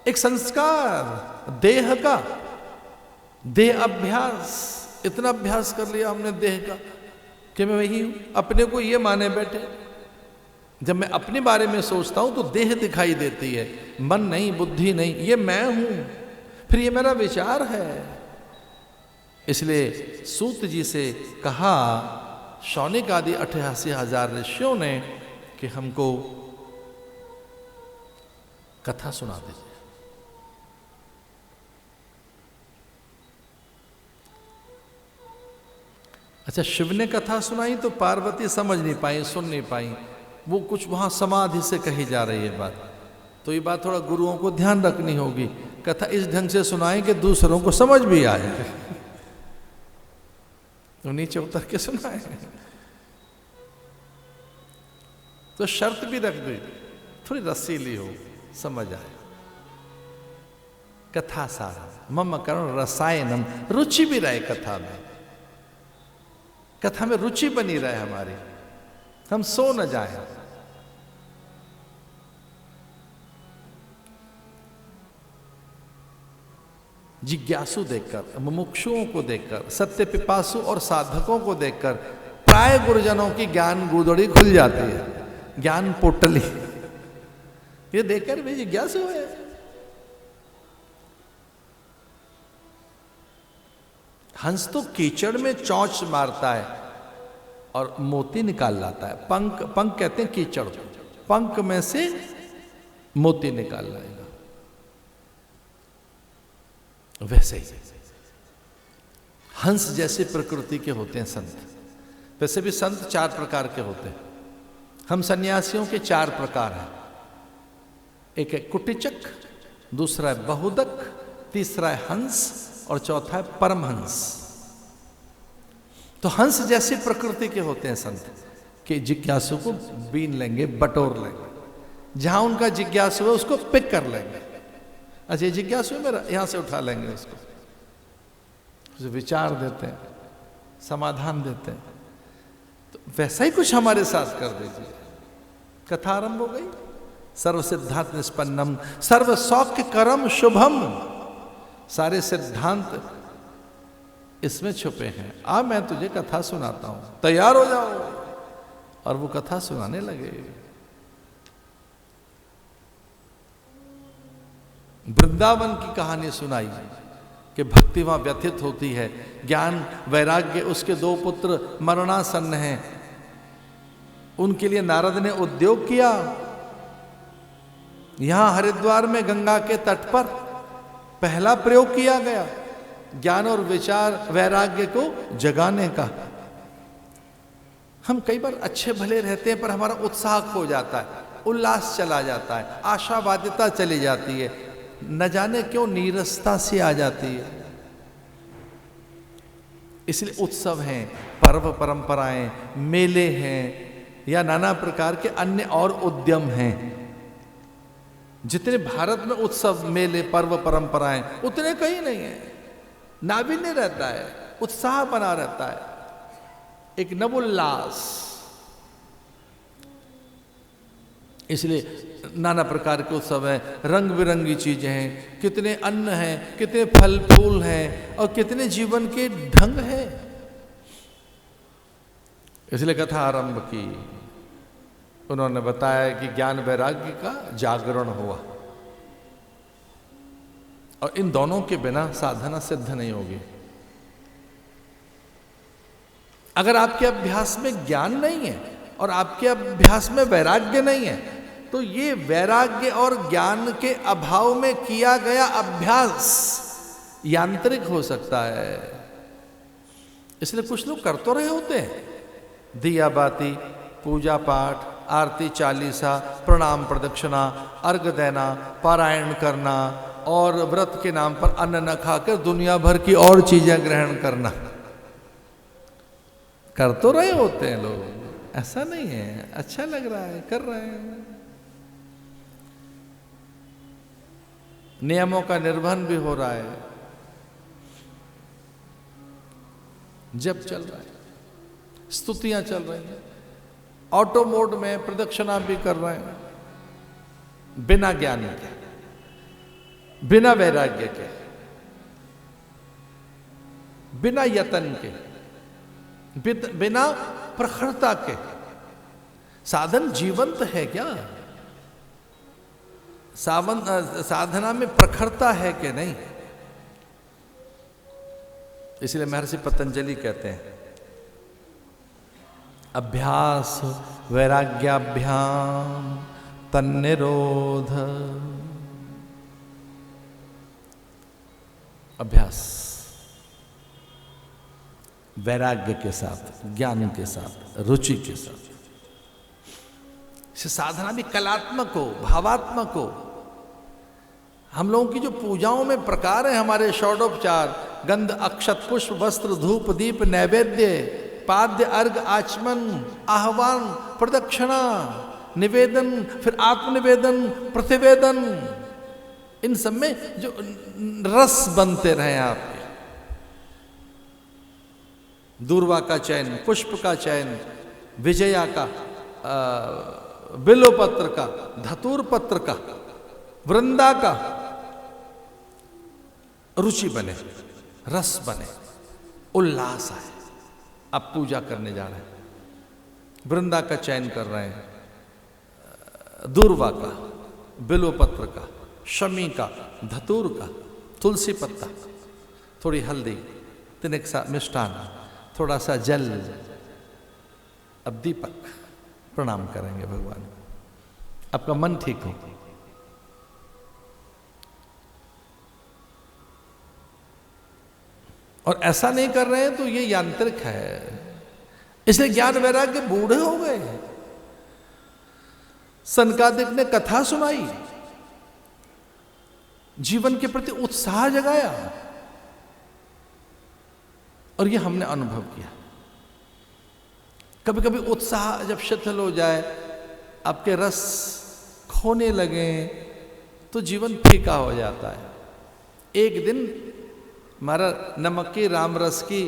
एक संस्कार देह का, देह अभ्यास। इतना अभ्यास कर लिया हमने देह का कि मैं वही हूं, अपने को ये माने बैठे। जब मैं अपने बारे में सोचता हूं तो देह दिखाई देती है, मन नहीं, बुद्धि नहीं, ये मैं हूं, फिर ये मेरा विचार है। इसलिए सूत जी से कहा शौनिक आदि 88,000 ऋषियों ने कि हमको कथा सुना दीजिए। अच्छा, शिव ने कथा सुनाई तो पार्वती समझ नहीं पाई, सुन नहीं पाई, वो कुछ वहां समाधि से कही जा रही है बात। तो ये बात थोड़ा गुरुओं को ध्यान रखनी होगी, कथा इस ढंग से सुनाएं कि दूसरों को समझ भी आए। तो नीचे उतर के सुनाए, तो शर्त भी रख दी, थोड़ी रसीली हो, समझ आए। कथा सारा मम करुण रसायनम, रुचि भी रहे कथा में, कथा में रुचि बनी रहे हमारी, हम सो न जाए। जिज्ञासु देखकर, मुमुक्षुओं को देखकर, सत्य पिपासु और साधकों को देखकर प्राय गुरुजनों की ज्ञान गुदड़ी खुल जाती है, ज्ञान पोटली। ये देखकर भी जिज्ञासु है। हंस तो कीचड़ में चौंच मारता है और मोती निकाल लाता है। पंख, पंख कहते हैं कीचड़, पंख में से मोती निकाल लाएगा। वैसे ही हंस जैसी प्रकृति के होते हैं संत। वैसे भी संत 4 प्रकार के होते हैं। हम सन्यासियों के 4 प्रकार हैं। एक है कुटिचक, दूसरा है बहुदक, तीसरा है हंस और चौथा है परमहंस। तो हंस जैसी प्रकृति के होते हैं संत कि जिज्ञासु को बीन लेंगे, बटोर लेंगे, जहां उनका जिज्ञासु है उसको पिक कर लेंगे। अच्छा, ये जिज्ञासु है मेरा, यहां से उठा लेंगे उसको, उसे विचार देते हैं, समाधान देते हैं। तो वैसा ही कुछ हमारे साथ कर दीजिए। कथा आरंभ हो गई। सर्व सिद्धांत निष्पन्नम सर्व सौख्य करम शुभम, सारे सिद्धांत इसमें छुपे हैं। अब मैं तुझे कथा सुनाता हूं, तैयार हो जाओ। और वो कथा सुनाने लगे। वृंदावन की कहानी सुनाई कि भक्ति वहां व्यथित होती है, ज्ञान वैराग्य, उसके 2 पुत्र मरणासन्न हैं। उनके लिए नारद ने उद्योग किया। यहां हरिद्वार में गंगा के तट पर पहला प्रयोग किया गया ज्ञान और विचार वैराग्य को जगाने का। हम कई बार अच्छे भले रहते हैं पर हमारा उत्साह खो जाता है, उल्लास चला जाता है, आशावादिता चली जाती है, न जाने क्यों नीरसता सी आ जाती है। इसलिए उत्सव हैं, पर्व परंपराएं, मेले हैं या नाना प्रकार के अन्य और उद्यम हैं। जितने भारत में उत्सव, मेले, पर्व परंपराएं, उतने कहीं नहीं है। नाविन्य रहता है, उत्साह बना रहता है, एक नवोल्लास। इसलिए नाना प्रकार के उत्सव हैं, रंग बिरंगी चीजें हैं, कितने अन्न हैं, कितने फल फूल हैं और कितने जीवन के ढंग हैं। इसलिए कथा आरंभ की। उन्होंने बताया कि ज्ञान वैराग्य का जागरण हुआ और इन दोनों के बिना साधना सिद्ध नहीं होगी। अगर आपके अभ्यास में ज्ञान नहीं है और आपके अभ्यास में वैराग्य नहीं है तो ये वैराग्य और ज्ञान के अभाव में किया गया अभ्यास यांत्रिक हो सकता है। इसलिए कुछ लोग कर तो रहे होते हैं, दिया बाती, पूजा पाठ, आरती चालीसा, प्रणाम प्रदक्षिणा, अर्घ देना, पारायण करना और व्रत के नाम पर अन्न न खाकर दुनिया भर की और चीजें ग्रहण करना। कर तो रहे होते हैं लोग, ऐसा नहीं है, अच्छा लग रहा है, कर रहे हैं। नियमों का निर्वहन भी हो रहा है, जप चल रहा है, स्तुतियां चल रही हैं, ऑटो मोड में प्रदक्षिणा भी कर रहे हैं बिना ज्ञान के। बिना वैराग्य के, बिना यतन के, बिना प्रखरता के। साधन जीवंत है क्या? साधना में प्रखरता है कि नहीं? इसलिए महर्षि पतंजलि कहते हैं अभ्यास वैराग्याभ्याम तन्निरोध। अभ्यास वैराग्य के साथ, ज्ञान के साथ, रुचि के साथ। साधना भी कलात्मक हो, भावात्मक हो। हम लोगों की जो पूजाओं में प्रकार है, हमारे षोडोपचार, गंध अक्षत पुष्प वस्त्र धूप दीप नैवेद्य पाद्य अर्घ आचमन आह्वान प्रदक्षिणा निवेदन, फिर आत्मनिवेदन प्रतिवेदन, इन सब में जो रस बनते रहे आपके। दूर्वा का चयन, पुष्प का चयन, विजया का, बिल्वपत्र का, धतूर पत्र का, वृंदा का, रुचि बने, रस बने, उल्लास आए। अब पूजा करने जा रहे हैं, वृंदा का चयन कर रहे हैं, दूर्वा का, बिल्वपत्र का, शमी का, धतूर का, तुलसी पत्ता, थोड़ी हल्दी, तिनक सा मिष्टान, थोड़ा सा जल। अब दीपक, प्रणाम करेंगे भगवान, आपका मन ठीक हो। और ऐसा नहीं कर रहे हैं तो ये यांत्रिक है। इसलिए ज्ञान वैराग्य बूढ़े हो गए। सनकादिक ने कथा सुनाई, जीवन के प्रति उत्साह जगाया, और ये हमने अनुभव किया। कभी कभी उत्साह जब शिथिल हो जाए, आपके रस खोने लगे, तो जीवन फीका हो जाता है। एक दिन हमारा नमक की राम रस की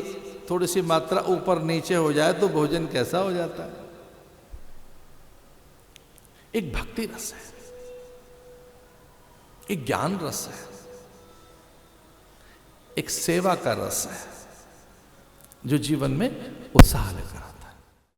थोड़ी सी मात्रा ऊपर नीचे हो जाए तो भोजन कैसा हो जाता है। एक भक्ति रस है, एक ज्ञान रस है, एक सेवा का रस है, जो जीवन में उत्साह लेकर आता है।